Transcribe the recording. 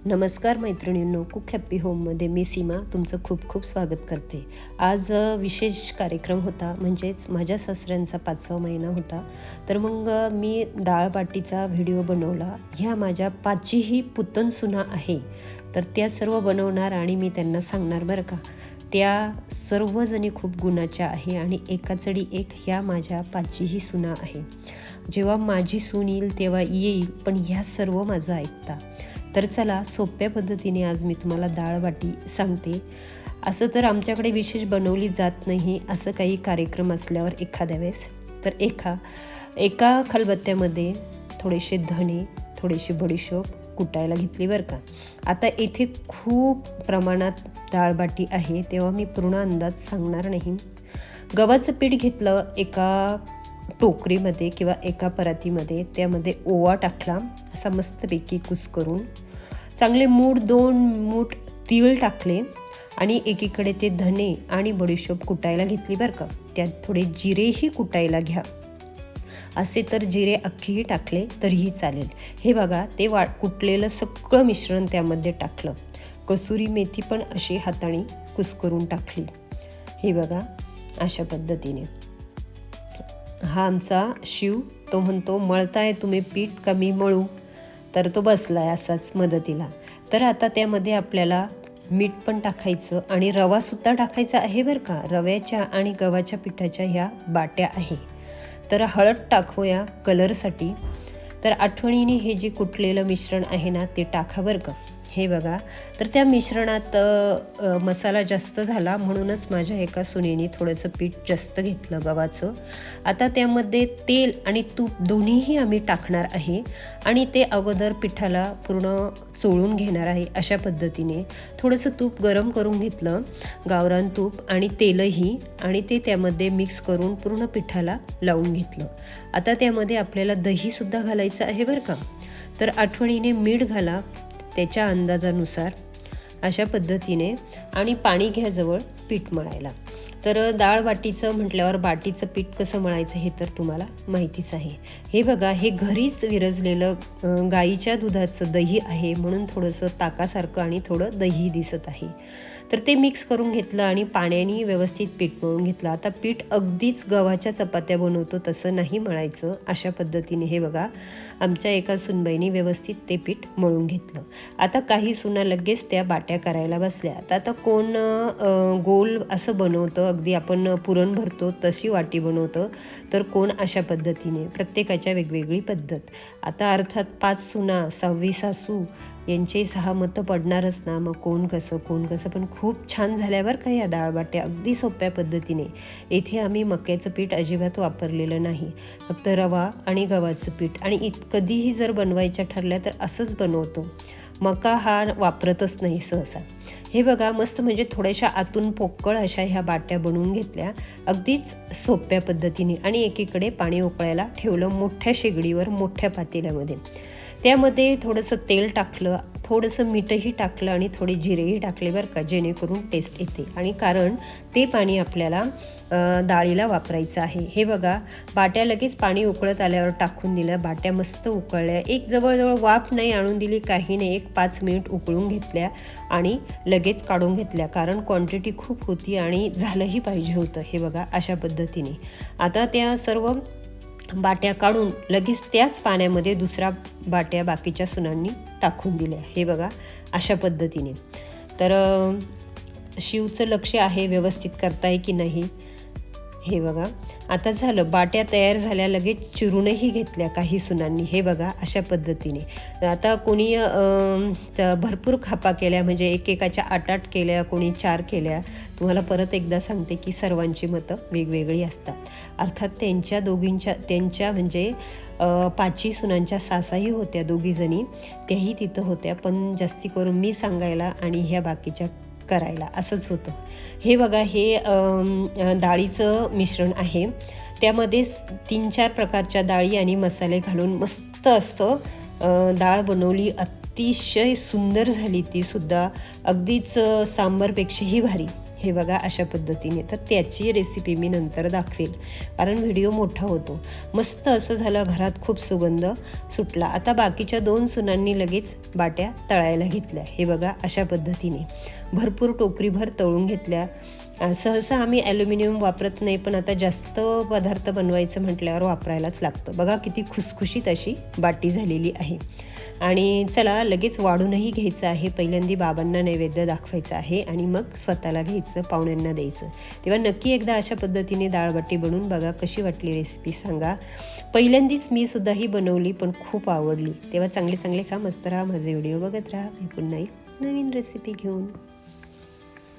नमस्कार मैत्रिणींनो, cook happy होममध्ये मी सीमा तुमचं खूप खूप स्वागत करते। आज विशेष कार्यक्रम होता, म्हणजेच माझ्या सासऱ्यांचा 5वा महिना होता। तर मग मी डाळबाटीचा व्हिडिओ बनवला। ह्या माझ्या 5ही पुतणसुना आहे, तर त्या सर्व बनवणार आणि मी त्यांना सांगणार बरं का। त्या सर्वजणी खूप गुणाच्या आहे आणि एकाचडी एक ह्या माझ्या 5ही सुना आहे। जेव्हा माझी सून येईल तेव्हा येईल, पण ह्या सर्व माझं ऐकता। तर चला सोप्या पद्धतीने आज मी तुम्हाला डाळबाटी सांगते। असं तर आमच्याकडे विशेष बनवली जात नाही, असं काही कार्यक्रम असल्यावर एखाद्या वेळेस। तर एका खलबत्त्यामध्ये थोडेसे धणे, थोडीशी बडीशोप कुटायला घेतली बरं का। आता इथे खूप प्रमाणात डाळबाटी आहे, तेव्हा मी पूर्ण अंदाज सांगणार नाही। गव्हाचं पीठ घेतलं एका टोकरीमध्ये किंवा एका परातीमध्ये, त्यामध्ये ओवा टाकला असा मस्तपैकी कुस्करून, चांगले 2 मूठ तीळ टाकले आणि एकीकडे ते धने आणि बडीशोप कुटायला घेतली बरं का। त्यात थोडे जिरेही कुटायला घ्या, असे तर जिरे अख्खेही टाकले तरीही चालेल। हे बघा, ते कुटलेलं सगळं मिश्रण त्यामध्ये टाकलं। कसुरी मेथी पण अशी हाताने कुस्करून टाकली। हे बघा, अशा पद्धतीने। हा आमचा शिव, तो म्हणतो मळताय तुम्ही पीठ कमी मळू, तर तो बसलाय असाच मदतीला। तर आता त्यामध्ये आपल्याला मीठ पण टाकायचं आणि रवासुद्धा टाकायचा आहे बरं का। रव्याच्या आणि गव्हाच्या पिठाच्या ह्या बाट्या आहे। तर हळद टाकूया कलरसाठी। तर आठवणीने हे जे कुटलेलं मिश्रण आहे ना, ते टाका बरं का। हे बघा, तर त्या मिश्रणात मसाला जास्त झाला, म्हणूनच माझ्या एका सुनेने थोडंसं पीठ जास्त घेतलं गव्हाचं। आता त्यामध्ये तेल आणि तूप दोन्हीही आम्ही टाकणार आहे आणि ते अगोदर पिठाला पूर्ण चोळून घेणार आहे। अशा पद्धतीने थोडंसं तूप गरम करून घेतलं, गावरान तूप आणि तेलही, आणि ते त्यामध्ये मिक्स करून पूर्ण पिठाला लावून घेतलं। आता त्यामध्ये आपल्याला दहीसुद्धा घालायचं आहे बरं का। तर आठवणीने मीठ घाला त्याच्या अंदाजानुसार, अशा पद्धतीने, आणि पाणी घ्या जवळ पीठ मळायला। तर डाळबाटीचं म्हटल्यावर बाटीचं पीठ कसं मळायचं हे तर तुम्हाला माहितीच आहे। हे बघा, हे घरीच विरजलेलं गाईच्या दुधाचं दही आहे, म्हणून थोडंसं ताकासारखं आणि थोडं दही दिसत आहे। तर ते मिक्स करून घेतलं आणि पाण्याने व्यवस्थित पीठ मळून घेतलं। आता पीठ अगदीच गव्हाच्या चपात्या बनवतो तसं नाही मळायचं, अशा पद्धतीने। हे बघा, आमच्या एका सुनबाईने व्यवस्थित ते पीठ मळून घेतलं। आता काही सुना लगेच त्या बाट्या करायला बसल्या। आता कोण गोल असं बनवतं, अगदी आपण पुरण भरतो तशी वाटी बनवतं, तर कोण अशा पद्धतीने, प्रत्येकाच्या वेगवेगळी पद्धत। आता अर्थात 5 सुना 6वी सासू यांचे 6 मतं पडणारच ना, मग कोण कसं पण खूप छान झाल्यावर का या डाळबाट्या अगदी सोप्या पद्धतीने। इथे आम्ही मक्याचं पीठ अजिबात वापरलेलं नाही, फक्त रवा आणि गव्हाचं पीठ, आणि कधीही जर बनवायच्या ठरल्या तर असंच बनवतो, मका हा वापरतच नाही सहसा। हे बघा, मस्त म्हणजे थोड्याशा आतून पोकळ अशा ह्या बाट्या बनवून घेतल्या अगदीच सोप्या पद्धतीने, आणि एकीकडे पाणी उकळायला ठेवलं मोठ्या शेगडीवर, मोठ्या पातेल्यामध्ये। त्यामध्ये थोडंसं तेल टाकलं, थोडंसं मीठही टाकलं आणि थोडे जिरेही टाकले बरं का, जेणेकरून टेस्ट येते, आणि कारण ते पाणी आपल्याला डाळीला वापरायचं आहे। हे बघा, बाट्या लगेच पाणी उकळत आल्यावर टाकून दिल्या, बाट्या मस्त उकळल्या, एक जवळजवळ वाफ नाही आणून दिली, काही नाही, 5 मिनिट उकळून घेतल्या आणि लगेच काढून घेतल्या, कारण क्वांटिटी खूप होती आणि झालंही पाहिजे होतं। हे बघा, अशा पद्धतीने। आता त्या सर्व बाट्या काढून लगेच त्याच पाण्यामध्ये दुसऱ्या बाट्या बाकीच्या सुनांनी टाकून दिल्या। हे बघा, अशा पद्धतीने। तर शिवचं लक्ष आहे व्यवस्थित करताय की नाही। हे बघा, आता झालं, बाट्या तयार झाल्या, लगेच चिरूनही घेतल्या काही सुनांनी। हे बघा, अशा पद्धतीने। आता कोणी भरपूर खापा केल्या, म्हणजे एकेकाच्या 8 केल्या, कोणी 4 केल्या। तुम्हाला परत एकदा सांगते की सर्वांची मतं वेगवेगळी असतात। अर्थात त्यांच्या म्हणजे 5ही सुनांच्या सासाही होत्या, दोघीजणी, त्याही तिथं होत्या, पण जास्ती करून मी सांगायला आणि ह्या बाकीच्या करायला असंच होतं। हे बघा, हे डाळीचं मिश्रण आहे, त्यामध्ये 3-4 प्रकारच्या डाळी आणि मसाले घालून मस्त असं डाळ बनवली। अतिशय सुंदर झाली ती सुद्धा, अगदीच सांबारपेक्षाही भारी। हे बघा अशा पद्धतीने. तर त्याची रेसिपी मी नंतर दाखवेल कारण व्हिडिओ मोठा होतो. मस्त असं झालं, घरात खूप सुगंध सुटला. आता बाकीच्या 2 सुनांनी लगेच बाट्या तळायला घेतल्या. हे बघा अशा पद्धतीने भरपूर टोकरीभर तळून घेतल्या. सहसा आम्ही ॲल्युमिनियम वापरत नाही, पण आता जास्त पदार्थ बनवायचं म्हटल्यावर वापरायलाच लागतं. बघा किती खुसखुशीत अशी बाटी झालेली आहे. आणि चला लगेच वाढूनही घ्यायचं आहे. पहिल्यांदा बाबांना नैवेद्य दाखवायचं आहे आणि मग स्वतःला घ्यायचं, पाहुण्यांना द्यायचं. तेव्हा नक्की एकदा अशा पद्धतीने डाळबाटी बनवून बघा. कशी वाटली रेसिपी सांगा. पहिल्यांदाच मी सुद्धा ही बनवली, पण खूप आवडली. तेव्हा चांगले चांगले खा, मस्त राहा, माझे व्हिडिओ बघत राहा. मी पुन्हा एक नवीन रेसिपी घेऊन